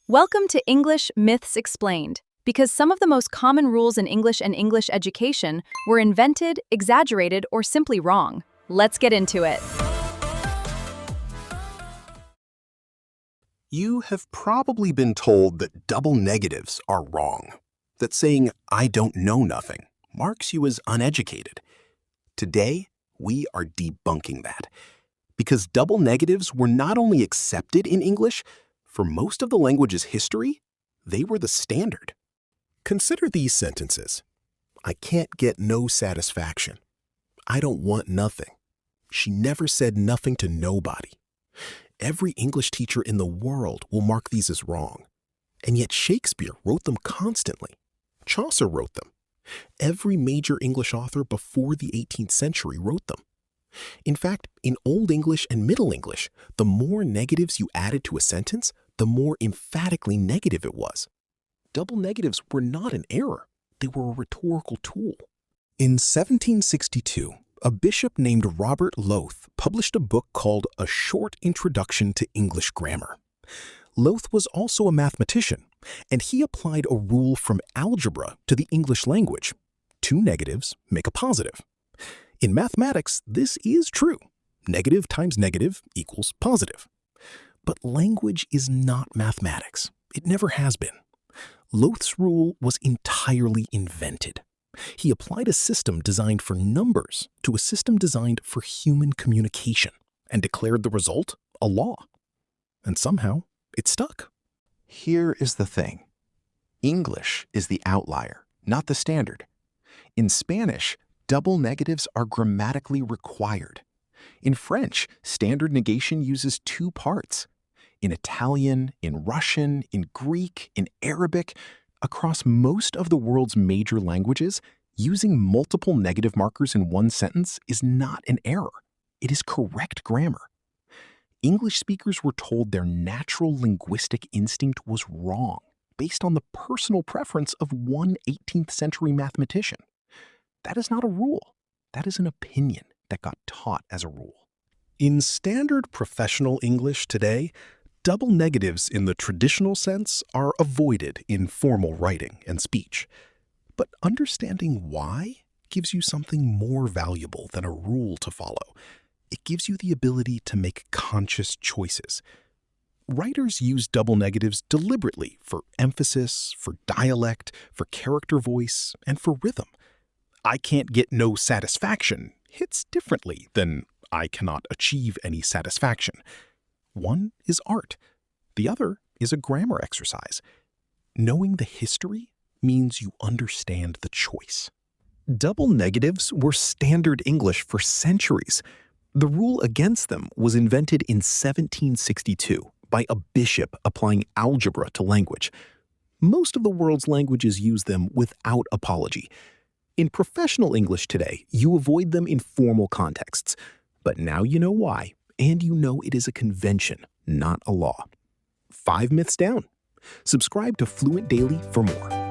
Welcome to English Myths Explained, because some of the most common rules in English and English education were invented, exaggerated, or simply wrong. Let's get into it. You have probably been told that double negatives are wrong, that saying, "I don't know nothing," marks you as uneducated. Today, we are debunking that, because double negatives were not only accepted in English, for most of the language's history, they were the standard. Consider these sentences. I can't get no satisfaction. I don't want nothing. She never said nothing to nobody. Every English teacher in the world will mark these as wrong. And yet Shakespeare wrote them constantly. Chaucer wrote them. Every major English author before the 18th century wrote them. In fact, in Old English and Middle English, the more negatives you added to a sentence, the more emphatically negative it was. Double negatives were not an error. They were a rhetorical tool. In 1762, a bishop named Robert Lowth published a book called A Short Introduction to English Grammar. Lowth was also a mathematician, and he applied a rule from algebra to the English language. Two negatives make a positive. In mathematics, this is true. Negative times negative equals positive. But language is not mathematics. It never has been. Lowth's rule was entirely invented. He applied a system designed for numbers to a system designed for human communication and declared the result a law. And somehow, it stuck. Here is the thing. English is the outlier, not the standard. In Spanish, double negatives are grammatically required. In French, standard negation uses two parts. In Italian, in Russian, in Greek, in Arabic, across most of the world's major languages, using multiple negative markers in one sentence is not an error. It is correct grammar. English speakers were told their natural linguistic instinct was wrong, based on the personal preference of one 18th century mathematician. That is not a rule. That is an opinion that got taught as a rule. In standard professional English today, double negatives in the traditional sense are avoided in formal writing and speech. But understanding why gives you something more valuable than a rule to follow. It gives you the ability to make conscious choices. Writers use double negatives deliberately for emphasis, for dialect, for character voice, and for rhythm. I can't get no satisfaction hits differently than I cannot achieve any satisfaction. One is art. The other is a grammar exercise. Knowing the history means you understand the choice. Double negatives were standard English for centuries. The rule against them was invented in 1762 by a bishop applying algebra to language. Most of the world's languages use them without apology. In professional English today, you avoid them in formal contexts. But now you know why, and you know it is a convention, not a law. 5 myths down. Subscribe to Fluent Daily for more.